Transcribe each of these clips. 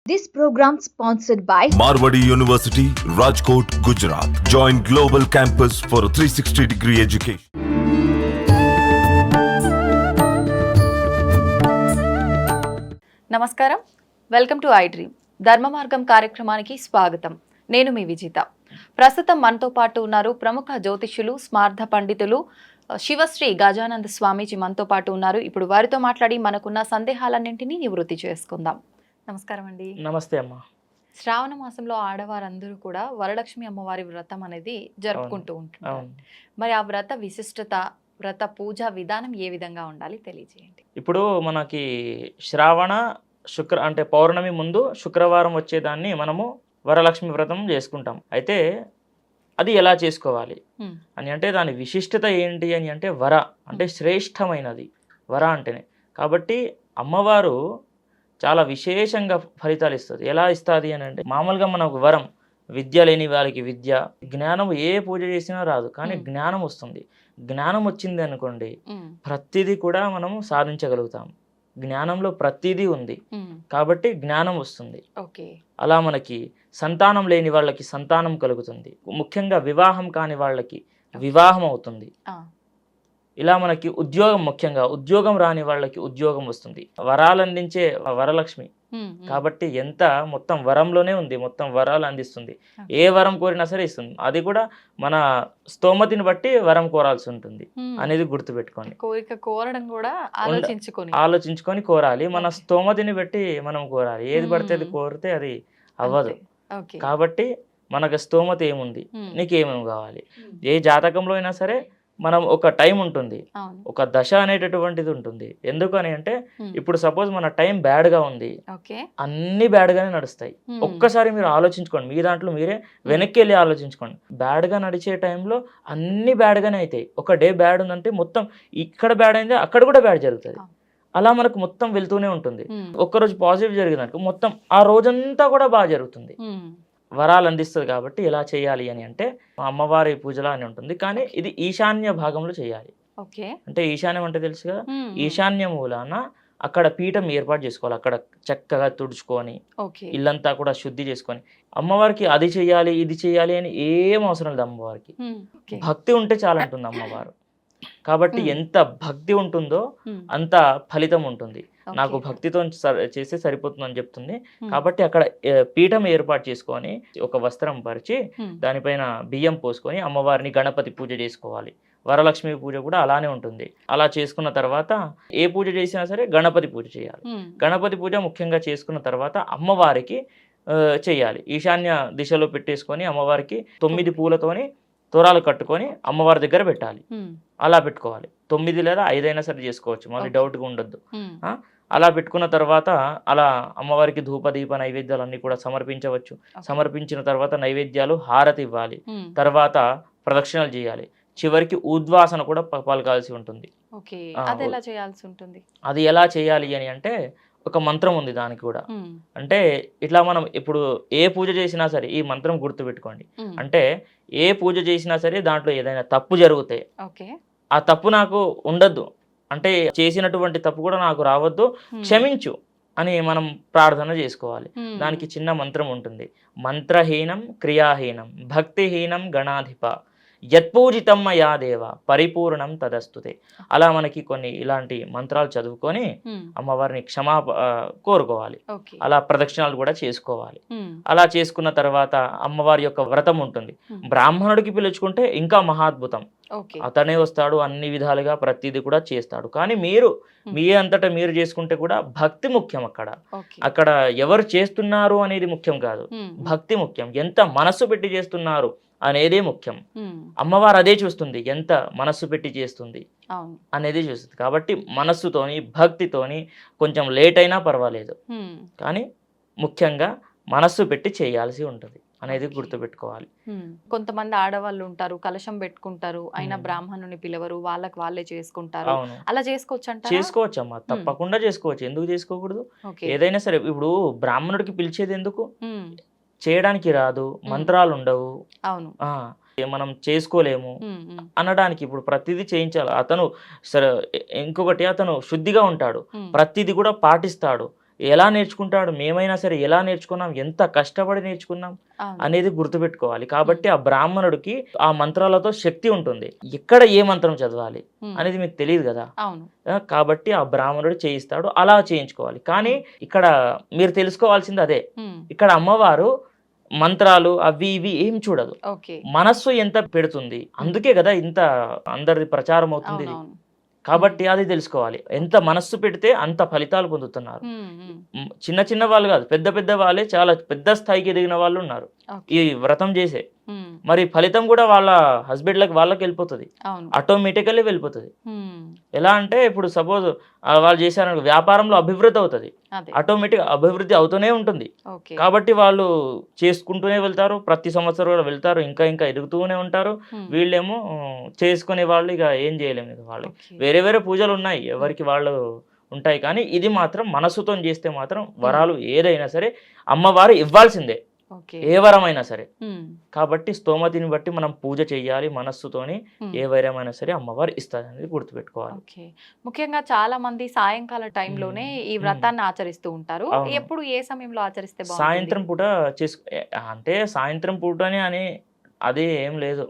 This program sponsored by Marwadi University, Rajkot, Gujarat. Join Global Campus for a 360-degree education. నమస్కారం, welcome to I dream. ధర్మ మార్గం కార్యక్రమానికి స్వాగతం. నేను మీ విజిత. ప్రస్తుతం మనతో పాటు ఉన్నారు ప్రముఖ జ్యోతిష్యులు, స్మార్థ పండితులు శివశ్రీ గజానంద స్వామీజీ మనతో పాటు ఉన్నారు. ఇప్పుడు వారితో మాట్లాడి మనకున్న సందేహాలన్నింటినీ నివృత్తి చేసుకుందాం. నమస్కారం అండి. నమస్తే అమ్మ. శ్రావణ మాసంలో ఆడవారందరూ కూడా వరలక్ష్మి అమ్మవారి వ్రతం అనేది జరుపుకుంటూ ఉంటున్నారు. మరి ఆ వ్రత విశిష్టత, వ్రత పూజా విధానం ఏ విధంగా ఉండాలి తెలియజేయండి. ఇప్పుడు మనకి శ్రావణ అంటే పౌర్ణమి ముందు శుక్రవారం వచ్చేదాన్ని మనము వరలక్ష్మి వ్రతం చేసుకుంటాం. అయితే అది ఎలా చేసుకోవాలి అని అంటే దాని విశిష్టత ఏంటి అని అంటే వర అంటే శ్రేష్టమైనది వర అంటేనే. కాబట్టి అమ్మవారు చాలా విశేషంగా ఫలితాలు ఇస్తుంది. ఎలా ఇస్తుంది అని అంటే మామూలుగా మనకు వరం విద్య లేని వాళ్ళకి విద్య, జ్ఞానం ఏ పూజ చేసినా రాదు, కానీ జ్ఞానం వస్తుంది. జ్ఞానం వచ్చింది అనుకోండి ప్రతిదీ కూడా మనము సాధించగలుగుతాం. జ్ఞానంలో ప్రతిదీ ఉంది కాబట్టి జ్ఞానం వస్తుంది. అలా మనకి సంతానం లేని వాళ్ళకి సంతానం కలుగుతుంది. ముఖ్యంగా వివాహం కాని వాళ్ళకి వివాహం అవుతుంది. ఇలా మనకి ఉద్యోగం, ముఖ్యంగా ఉద్యోగం రాని వాళ్ళకి ఉద్యోగం వస్తుంది. వరాలు అందించే వరలక్ష్మి కాబట్టి ఎంత మొత్తం వరంలోనే ఉంది, మొత్తం వరాలు అందిస్తుంది. ఏ వరం కోరినా సరే ఇస్తుంది. అది కూడా మన స్తోమతిని బట్టి వరం కోరాల్సి ఉంటుంది అనేది గుర్తుపెట్టుకోండి. కోరిక కోరడం కూడా ఆలోచించుకొని కోరాలి. మన స్తోమతిని బట్టి మనం కోరాలి. ఏది పడితే అది కోరితే అది అవ్వదు. కాబట్టి మనకు స్తోమత ఏముంది, నీకేమేమి కావాలి. ఏ జాతకంలో అయినా సరే మనం ఒక టైం ఉంటుంది, ఒక దశ అనేటటువంటిది ఉంటుంది. ఎందుకని అంటే ఇప్పుడు సపోజ్ మన టైం బ్యాడ్గా ఉంది, అన్ని బ్యాడ్గానే నడుస్తాయి. ఒక్కసారి మీరు ఆలోచించుకోండి, మీ దాంట్లో మీరే వెనక్కి వెళ్ళి ఆలోచించుకోండి. బ్యాడ్గా నడిచే టైంలో అన్ని బ్యాడ్గానే అవుతాయి. ఒక డే బ్యాడ్ ఉందంటే మొత్తం ఇక్కడ బ్యాడ్ అయింది అక్కడ కూడా బ్యాడ్ జరుగుతుంది. అలా మనకు మొత్తం వెళ్తూనే ఉంటుంది. ఒక్కరోజు పాజిటివ్ జరిగిందనుకో మొత్తం ఆ రోజంతా కూడా బాగా జరుగుతుంది. వరాలు అందిస్తుంది. కాబట్టి ఎలా చేయాలి అని అంటే అమ్మవారి పూజలా అని ఉంటుంది, కానీ ఇది ఈశాన్య భాగంలో చేయాలి. అంటే ఈశాన్యం అంటే తెలుసు కదా, ఈశాన్య మూలాన అక్కడ పీఠం ఏర్పాటు చేసుకోవాలి. అక్కడ చక్కగా తుడుచుకొని ఇల్లంతా కూడా శుద్ధి చేసుకొని అమ్మవారికి అది చెయ్యాలి ఇది చెయ్యాలి అని ఏం అవసరం లేదు. అమ్మవారికి భక్తి ఉంటే చాలా ఉంటుంది అమ్మవారు. కాబట్టి ఎంత భక్తి ఉంటుందో అంత ఫలితం ఉంటుంది. నాకు భక్తితో చేస్తే సరిపోతుందని చెప్తుంది. కాబట్టి అక్కడ పీఠం ఏర్పాటు చేసుకొని ఒక వస్త్రం పరిచి దానిపైన బియ్యం పోసుకొని అమ్మవారిని గణపతి పూజ చేసుకోవాలి. వరలక్ష్మి పూజ కూడా అలానే ఉంటుంది. అలా చేసుకున్న తర్వాత ఏ పూజ చేసినా సరే గణపతి పూజ చేయాలి. గణపతి పూజ ముఖ్యంగా చేసుకున్న తర్వాత అమ్మవారికి చేయాలి. ఈశాన్య దిశలో పెట్టేసుకొని అమ్మవారికి 9 పూలతోని తోరాలు కట్టుకొని అమ్మవారి దగ్గర పెట్టాలి. అలా పెట్టుకోవాలి. 9 లేదా 5 అయినా సరే చేసుకోవచ్చు, మళ్ళీ డౌట్గా ఉండొద్దు. అలా పెట్టుకున్న తర్వాత అలా అమ్మవారికి ధూప దీప నైవేద్యాలు అన్ని కూడా సమర్పించవచ్చు. సమర్పించిన తర్వాత నైవేద్యాలు హారతి ఇవ్వాలి. తర్వాత ప్రదక్షిణలు చేయాలి. చివరికి ఉద్వాసన కూడా పలకాల్సి ఉంటుంది. అది ఎలా చేయాలి అని అంటే ఒక మంత్రం ఉంది దానికి కూడా. అంటే ఇట్లా మనం ఇప్పుడు ఏ పూజ చేసినా సరే ఈ మంత్రం గుర్తుపెట్టుకోండి. అంటే ఏ పూజ చేసినా సరే దాంట్లో ఏదైనా తప్పు జరిగితే ఆ తప్పు నాకు ఉండద్దు, అంటే చేసినటువంటి తప్పు కూడా నాకు రావద్దు, క్షమించు అని మనం ప్రార్థన చేసుకోవాలి. దానికి చిన్న మంత్రం ఉంటుంది. మంత్రహీనం క్రియాహీనం భక్తిహీనం గణాధిప యత్పూజితం యా దేవ పరిపూర్ణం తదస్తుతే. అలా మనకి కొన్ని ఇలాంటి మంత్రాలు చదువుకొని అమ్మవారిని కోరుకోవాలి. అలా ప్రదక్షిణాలు కూడా చేసుకోవాలి. అలా చేసుకున్న తర్వాత అమ్మవారి యొక్క వ్రతం ఉంటుంది. బ్రాహ్మణుడికి పిలుచుకుంటే ఇంకా మహాద్భుతం. అతనే వస్తాడు, అన్ని విధాలుగా ప్రతిదీ కూడా చేస్తాడు. కానీ మీరు మీ అంతటా మీరు చేసుకుంటే కూడా భక్తి ముఖ్యం. అక్కడ ఎవరు చేస్తున్నారు అనేది ముఖ్యం కాదు, భక్తి ముఖ్యం. ఎంత మనస్సు పెట్టి చేస్తున్నారు అనేది ముఖ్యం. అమ్మవారు అదే చూస్తుంది, ఎంత మనస్సు పెట్టి చేస్తుంది అనేది చూస్తుంది. కాబట్టి మనస్సుతోని భక్తితోని కొంచెం లేట్ అయినా పర్వాలేదు, కానీ ముఖ్యంగా మనస్సు పెట్టి చేయాల్సి ఉంటుంది అనేది గుర్తుపెట్టుకోవాలి. కొంతమంది ఆడవాళ్ళు ఉంటారు, కలశం పెట్టుకుంటారు, అయినా బ్రాహ్మణుని పిలవరు, వాళ్ళకి వాళ్ళే చేసుకుంటారు. అలా చేసుకోవచ్చు? చేసుకోవచ్చు అమ్మా, తప్పకుండా చేసుకోవచ్చు. ఎందుకు చేసుకోకూడదు? ఏదైనా సరే ఇప్పుడు బ్రాహ్మణుడికి పిలిచేది ఎందుకు? చేయడానికి రాదు, మంత్రాలు ఉండవు, మనం చేసుకోలేము అనడానికి. ఇప్పుడు ప్రతిదీ చేయించాలి. అతను ఇంకొకటి అతను శుద్ధిగా ఉంటాడు, ప్రతిదీ కూడా పాటిస్తాడు, ఎలా నేర్చుకుంటాడు, మేమైనా సరే ఎలా నేర్చుకున్నాం, ఎంత కష్టపడి నేర్చుకున్నాం అవును. అనేది గుర్తుపెట్టుకోవాలి. కాబట్టి ఆ బ్రాహ్మణుడికి ఆ మంత్రాలతో శక్తి ఉంటుంది. ఎక్కడ ఏ మంత్రం చదవాలి అనేది మీకు తెలియదు కదా. అవును. కాబట్టి ఆ బ్రాహ్మణుడు చేయిస్తాడు, అలా చేయించుకోవాలి. కానీ ఇక్కడ మీరు తెలుసుకోవాల్సింది అదే, ఇక్కడ అమ్మవారు మంత్రాలు అవి ఇవి ఏం చూడదు, ఓకే. మనస్సు ఎంత పెడుతుంది. అందుకే కదా ఇంత అందరిది ప్రచారం అవుతుంది ఇది. అవునవును. కాబట్టి అది తెలుసుకోవాలి. ఎంత మనస్సు పెడితే అంత ఫలితాలు పొందుతున్నారు. చిన్న చిన్న వాళ్ళు కాదు, పెద్ద పెద్ద వాళ్ళే చాలా పెద్ద స్థాయికి ఎదిగిన వాళ్ళు ఉన్నారు ఈ వ్రతం చేసే. మరి ఫలితం కూడా వాళ్ళ హస్బెండ్లకు వాళ్ళకి వెళ్ళిపోతుంది, ఆటోమేటికల్లీ వెళ్ళిపోతుంది. ఎలా అంటే ఇప్పుడు సపోజ్ వాళ్ళు చేశారు వ్యాపారంలో అభివృద్ధి అవుతుంది, ఆటోమేటిక్ అభివృద్ధి అవుతూనే ఉంటుంది. కాబట్టి వాళ్ళు చేసుకుంటూనే వెళ్తారు, ప్రతి సంవత్సరం కూడా వెళ్తారు, ఇంకా ఇంకా ఎదుగుతూనే ఉంటారు. వీళ్ళేమో చేసుకునే వాళ్ళు ఇక ఏం చేయలేము, ఇక వాళ్ళు వేరే వేరే పూజలు ఉన్నాయి, ఎవరికి వాళ్ళు ఉంటాయి. కానీ ఇది మాత్రం మనసుతో చేస్తే మాత్రం వరాలు ఏదైనా సరే అమ్మవారు ఇవ్వాల్సిందే, ఏ వరమైనా సరే. కాబట్టి స్తోమతిని బట్టి మనం పూజ చెయ్యాలి మనస్సుతోని, ఏ వరమైనా సరే అమ్మవారు ఇస్తుంది అనేది గుర్తుపెట్టుకోవాలి. ముఖ్యంగా చాలా మంది సాయంకాల టైంలోనే ఈ వ్రతాన్ని ఆచరిస్తూ ఉంటారు. ఎప్పుడు ఏ సమయంలో ఆచరిస్తే బాగుంటుంది? సాయంత్రం పూట అంటే సాయంత్రం పూటనే అని అదే ఏం లేదు,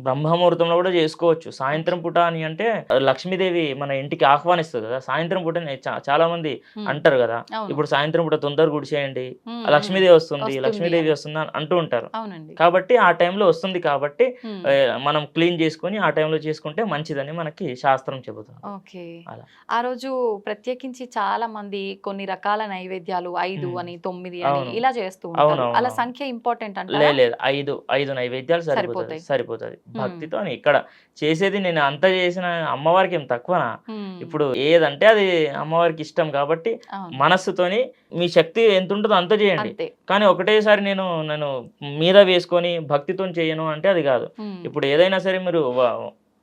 బ్రహ్మముహూర్తంలో కూడా చేసుకోవచ్చు. సాయంత్రం పూట అని అంటే లక్ష్మీదేవి మన ఇంటికి ఆహ్వానిస్తుంది కదా, సాయంత్రం పూట చాలా మంది అంటారు కదా, ఇప్పుడు సాయంత్రం పూట తొందరగా గుడిచేయండి, లక్ష్మీదేవి వస్తుంది, లక్ష్మీదేవి వస్తుంది అని అంటూ ఉంటారు. కాబట్టి ఆ టైంలో వస్తుంది కాబట్టి మనం క్లీన్ చేసుకుని ఆ టైంలో చేసుకుంటే మంచిదని మనకి శాస్త్రం చెబుతుంది. ఆ రోజు ప్రత్యేకించి చాలా మంది కొన్ని రకాల నైవేద్యాలు 5 అని 9 అని ఇలా చేస్తూ ఉంటారు. అలా సంఖ్య ఇంపార్టెంట్ అంటే లేదు, 5 నైవేద్యాలు సరిపోతుంది భక్తితో. ఇక్కడ చేసేది నేను అంత చేసిన అమ్మవారికి ఏం తక్కువనా? ఇప్పుడు ఏదంటే అది అమ్మవారికి ఇష్టం కాబట్టి మనస్సుతోని మీ శక్తి ఎంత ఉంటుందో అంత చేయండి. కానీ ఒకటేసారి నేను మీద వేసుకొని భక్తితో చేయను అంటే అది కాదు. ఇప్పుడు ఏదైనా సరే మీరు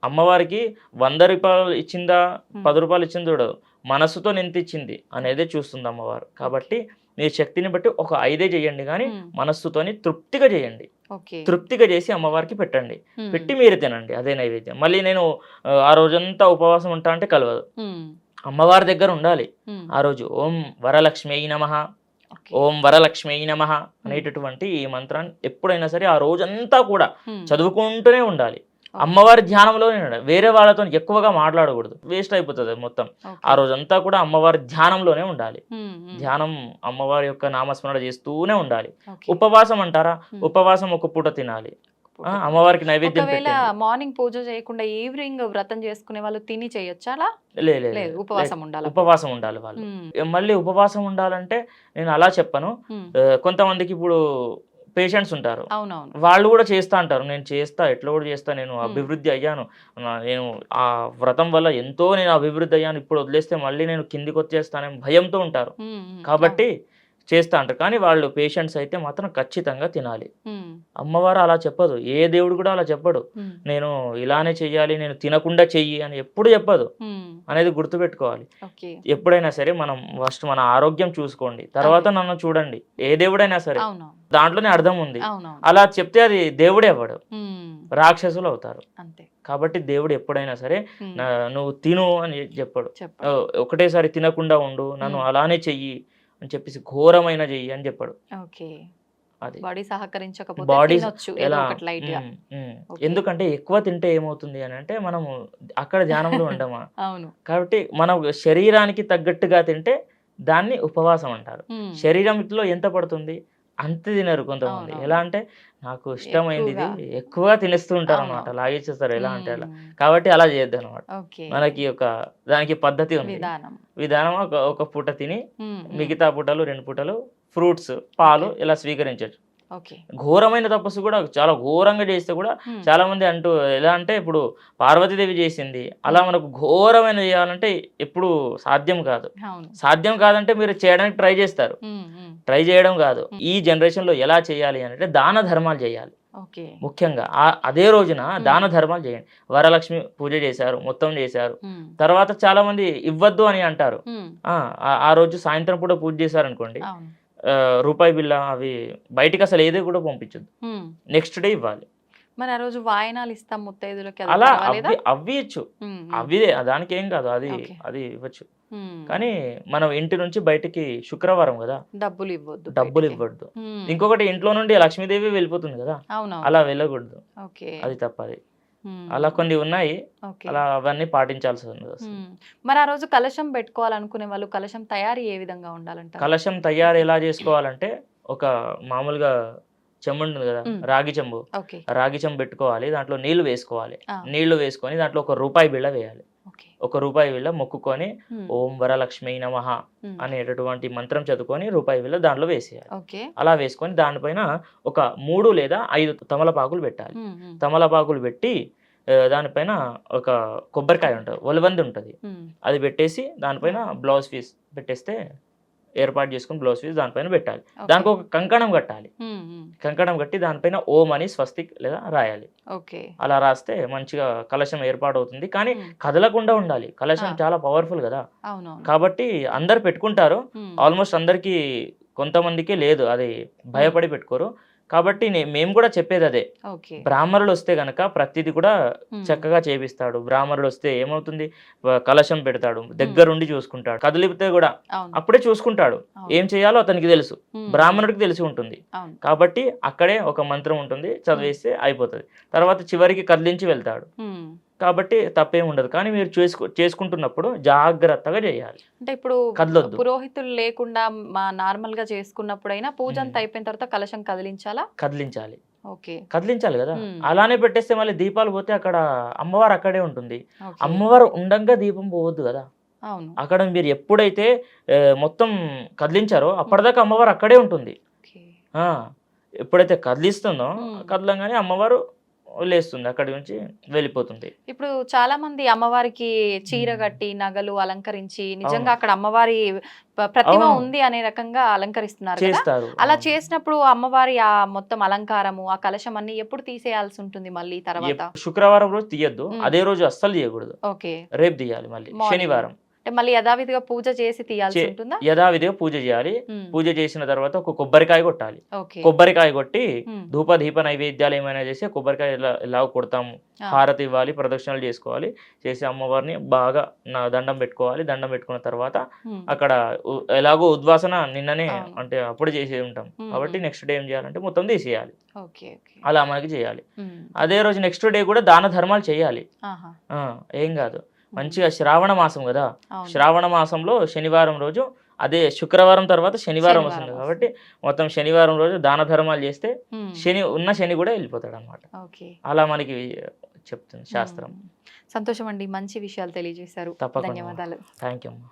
అమ్మవారికి 100 రూపాయలు ఇచ్చిందా 10 రూపాయలు ఇచ్చింది చూడదు, మనస్సుతో ఎంత ఇచ్చింది అనేదే చూస్తుంది అమ్మవారు. కాబట్టి మీ శక్తిని బట్టి ఒక 5 చేయండి, కానీ మనస్సుతోని తృప్తిగా చేయండి. తృప్తిగా చేసి అమ్మవారికి పెట్టండి, పెట్టి మీరు తినండి, అదే నైవేద్యం. మళ్ళీ నేను ఆ రోజంతా ఉపవాసం ఉంటా అంటే కలవదు, అమ్మవారి దగ్గర ఉండాలి ఆ రోజు. ఓం వరలక్ష్మీ నమః, ఓం వరలక్ష్మీ నమః అనేటటువంటి ఈ మంత్రాన్ని ఎప్పుడైనా సరే ఆ రోజంతా కూడా చదువుకుంటూనే ఉండాలి. అమ్మవారి ధ్యానంలోనే ఉండాలి, వేరే వాళ్ళతో ఎక్కువగా మాట్లాడకూడదు, వేస్ట్ అయిపోతుంది మొత్తం. ఆ రోజంతా కూడా అమ్మవారి ధ్యానంలోనే ఉండాలి. ధ్యానం అమ్మవారి యొక్క నామస్మరణ చేస్తూనే ఉండాలి. ఉపవాసం అంటారా, ఉపవాసం ఒక పూట తినాలి, అమ్మవారికి నైవేద్యం పెట్టాలి. మార్నింగ్ పూజ చేయకుండా ఈవినింగ్ వ్రతం చేసుకునే వాళ్ళు తిని చేయొచ్చా? అలా లేదు, ఉపవాసం ఉండాలి వాళ్ళు. మళ్ళీ ఉపవాసం ఉండాలంటే నేను అలా చెప్పను. కొంతమందికి ఇప్పుడు పేషెంట్స్ ఉంటారు, వాళ్ళు కూడా చేస్తా అంటారు, నేను చేస్తా, ఎట్లా కూడా చేస్తా, నేను అభివృద్ధి అయ్యాను, నేను ఆ వ్రతం వల్ల ఎంతో నేను అభివృద్ధి అయ్యాను, ఇప్పుడు వదిలేస్తే మళ్ళీ నేను కిందికి వచ్చేస్తానని భయంతో ఉంటారు. కాబట్టి చేస్తా అంటారు. కానీ వాళ్ళు పేషెంట్స్ అయితే మాత్రం ఖచ్చితంగా తినాలి. అమ్మవారు అలా చెప్పదు, ఏ దేవుడు కూడా అలా చెప్పడు, నేను ఇలానే చెయ్యాలి, నేను తినకుండా చెయ్యి అని ఎప్పుడు చెప్పదు అనేది గుర్తుపెట్టుకోవాలి. ఎప్పుడైనా సరే మనం ఫస్ట్ మన ఆరోగ్యం చూసుకోండి, తర్వాత నన్ను చూడండి. ఏ దేవుడైనా సరే దాంట్లోనే అర్థం ఉంది. అలా చెప్తే అది దేవుడే అవ్వడు, రాక్షసులు అవుతారు. కాబట్టి దేవుడు ఎప్పుడైనా సరే నువ్వు తిను అని చెప్పడు, ఒకటేసారి తినకుండా ఉండు, నన్ను అలానే చెయ్యి అని చెప్పేసి ఘోరమైన చెయ్యి అని చెప్పాడు. బాడీ సహకరించకపోతే ఎలా, ఎందుకంటే ఎక్కువ తింటే ఏమవుతుంది అని అంటే మనము అక్కడ ధ్యానంలో ఉండమా. కాబట్టి మనం శరీరానికి తగ్గట్టుగా తింటే దాన్ని ఉపవాసం అంటారు. శరీరంలో ఎంత పడుతుంది అంత తినరు కొంతమంది. ఎలా అంటే నాకు ఇష్టమైంది ఇది ఎక్కువ తినేస్తూ ఉంటారు అనమాట, లాగేసేస్తారు ఎలా అంటే అలా. కాబట్టి అలా చేయొద్దు అనమాట. మనకి దానికి పద్ధతి ఉంది, విధానం. ఒక పూట తిని మిగతా పూటలు 2 పూటలు ఫ్రూట్స్, పాలు ఇలా స్వీకరించవచ్చు. ఘోరమైన తపస్సు కూడా చాలా ఘోరంగా చేస్తే కూడా చాలా మంది అంటూ ఎలా అంటే ఇప్పుడు పార్వతీదేవి చేసింది అలా మనకు ఘోరమైన చేయాలంటే ఎప్పుడు సాధ్యం కాదు. సాధ్యం కాదంటే మీరు చేయడానికి ట్రై చేస్తారు, ట్రై చేయడం కాదు. ఈ జనరేషన్ లో ఎలా చేయాలి అంటే దాన ధర్మాలు చేయాలి. ముఖ్యంగా అదే రోజున దాన ధర్మాలు చేయండి. వరలక్ష్మి పూజ చేశారు, మొత్తం చేశారు, తర్వాత చాలా మంది ఇవ్వద్దు అని అంటారు. ఆ రోజు సాయంత్రం పూట పూజ చేశారు అనుకోండి, రూపాయి బిల్ల అవి బయటికి అసలు ఏది కూడా పంపించద్దు, నెక్స్ట్ డే ఇవ్వాలి. మరి ఆ రోజు వాయనాలు ఇస్తాం ముత్తైదులకి, అలా అవి ఇచ్చు, అవి దానికి ఏం కాదు, అది ఇవ్వచ్చు. కానీ మనం ఇంటి నుంచి బయటికి శుక్రవారం కదా డబ్బులు ఇవ్వద్దు డబ్బులు బయటికి. ఇవ్వద్దు. మ్మ్. ఇంకొకటి ఇంట్లో నుండి లక్ష్మీదేవి వెళ్ళిపోతుంది కదా, అవునవును. అలా వెళ్ళకూడదు, ఓకే. అది తప్పది. మ్మ్. అలా కొన్ని ఉన్నాయి, ఓకే. అలా అవన్నీ పాటించాల్సి ఉంది అసలు. మ్మ్. మరి ఆ రోజు కలశం పెట్టుకోవాలనుకునే వాళ్ళు కలశం తయారీ ఏ విధంగా ఉండాలంటారు? కలశం తయారు ఎలా చేసుకోవాలంటే, ఒక మామూలుగా చెంబు ఉంటుంది కదా, మ్మ్. రాగి చెంబు, ఓకే. రాగి చెంబు పెట్టుకోవాలి, దాంట్లో నీళ్లు వేసుకోవాలి. ఆ. నీళ్లు వేసుకొని దాంట్లో ₹1 బిళ్ళ వేయాలి. ఓకే. ₹1 బిళ్ళ మొక్కుకొని మ్మ్. ఓం వరలక్ష్మీ నమః మ్మ్. అనేటటువంటి మంత్రం చదువుకొని ₹1 బిళ్ళ దాంట్లో వేసేయాలి. ఓకే. అలా వేసుకొని దానిపైన ఒక 3 లేదా 5 తమలపాకులు పెట్టాలి. మ్మ్. మ్మ్. తమలపాకులు పెట్టి దానిపైన ఒక కొబ్బరికాయ ఉంటుంది, ఒలవంది ఉంటుంది, మ్మ్. అది పెట్టేసి దానిపైన బ్లౌజ్ పీస్ పెట్టేస్తే ఏర్పాటు చేసుకుని బ్లౌజ్ పీస్ దానిపైన పెట్టాలి. ఓకే. దానికి ఒక కంకణం కట్టాలి. మ్మ్. మ్మ్. కంకణం కట్టి దానిపైన ఓం అని స్వస్తిక్ లేదా రాయాలి. ఓకే. అలా రాస్తే మంచిగా కలశం ఏర్పాటు అవుతుంది. కానీ మ్మ్. కదలకుండా ఉండాలి, కలశం ఆ. చాలా పవర్ఫుల్ కదా, అవునవును. కాబట్టి అందరు పెట్టుకుంటారు. మ్మ్. ఆల్మోస్ట్ అందరికీ, కొంతమందికి లేదు, అది భయపడి పెట్టుకోరు. కాబట్టి మేము కూడా చెప్పేది అదే, ఓకే. బ్రాహ్మణులు వస్తే గనక ప్రతిదీ కూడా మ్మ్. చక్కగా చేపిస్తాడు. బ్రాహ్మణుడు వస్తే ఏమవుతుంది, కలశం పెడతాడు, దగ్గరుండి చూసుకుంటాడు, కదిలిపితే కూడా అవును. అప్పుడే చూసుకుంటాడు, అవును. ఏం చేయాలో అతనికి తెలుసు, మ్మ్. బ్రాహ్మణుడికి తెలిసి ఉంటుంది. అవును. కాబట్టి అక్కడే ఒక మంత్రం ఉంటుంది, చదివేస్తే అయిపోతుంది. తర్వాత చివరికి కదిలించి వెళ్తాడు. మ్మ్. కాబట్టి తప్పేం ఉండదు. కానీ మీరు చేసుకుంటున్నప్పుడు జాగ్రత్తగా చేయాలి, అంటే ఇప్పుడు కదలొద్దు. పురోహితులు లేకుండా నార్మల్ గా చేసుకున్నప్పుడైనా పూజ అంతా అయిపోయిన తర్వాత కలశం కదిలించాలా? కదిలించాలి, ఓకే. కదిలించాలి కదా. మ్మ్. అలానే పెట్టేస్తే మళ్ళీ దీపాలు పోతే అక్కడ అమ్మవారు అక్కడే ఉంటుంది. ఓకే. అమ్మవారు ఉండంగా దీపం పోవద్దు కదా. అవును. అక్కడ మీరు ఎప్పుడైతే మొత్తం కదిలించారో అప్పటిదాకా అమ్మవారు అక్కడే ఉంటుంది. ఓకే. ఆ, ఎప్పుడైతే కదిలిస్తుందో మ్మ్. కదలంగానే అమ్మవారు లేస్తుంది, అక్కడి నుంచి వెళ్ళిపోతుంది. ఇప్పుడు చాలా మంది అమ్మవారికి చీర కట్టి నగలు అలంకరించి నిజంగా అక్కడ అమ్మవారి ప్రతిమ అవును. ఉంది అనే రకంగా అలంకరిస్తున్నారు కదా. చేస్తారు. అలా చేసినప్పుడు అమ్మవారి ఆ మొత్తం అలంకారము ఆ కలశం అన్ని ఎప్పుడు తీసేయాల్సి ఉంటుంది మళ్ళీ తర్వాత? శుక్రవారం రోజు తీయద్దు, మ్మ్. అదే రోజు అస్సలు తీయకూడదు, ఓకే. రేపు తీయాలి. మళ్ళీ Morning. శనివారం అంటే మళ్ళీ యథావిధిగా పూజ చేసి తీయాల్సి ఉంటుందా? యథావిధిగా పూజ చేయాలి. మ్మ్. పూజ చేసిన తర్వాత ఒక కొబ్బరికాయ కొట్టాలి. ఓకే. కొబ్బరికాయ కొట్టి మ్మ్. ధూప దీప నైవేద్యాలు ఏమైనా చేసి కొబ్బరికాయ ఇలా కొడతాము, ఆ. హారతి ఇవ్వాలి, ప్రదక్షిణలు చేసుకోవాలి, చేసి అమ్మవారిని బాగా దండం పెట్టుకోవాలి. దండం పెట్టుకున్న తర్వాత మ్మ్. అక్కడ ఎలాగో ఉద్వాసన నిన్ననే అవును. అంటే అప్పుడు చేసి ఉంటాం మ్మ్. కాబట్టి నెక్స్ట్ డే ఏం చేయాలంటే మొత్తం తీసేయాలి, ఓకే. ఓకే. అలా మనకి చేయాలి. మ్మ్. అదే రోజు నెక్స్ట్ డే కూడా దాన ధర్మాలు చేయాలి. ఆహా. ఏం కాదు, మంచిగా శ్రావణ మాసం కదా, అవును. శ్రావణ మాసంలో శనివారం రోజు, అదే శుక్రవారం తర్వాత శనివారం వస్తుంది శనివారం కాబట్టి మొత్తం శనివారం రోజు దాన ధర్మాలు చేస్తే మ్మ్. శని కూడా వెళ్ళిపోతాడు అనమాట. ఓకే. అలా మనకి చెప్తుంది శాస్త్రం. సంతోషం అండి, మంచి విషయాలు తెలియజేశారు. తప్పకుండా. ధన్యవాదాలు. థ్యాంక్ యూ అమ్మా.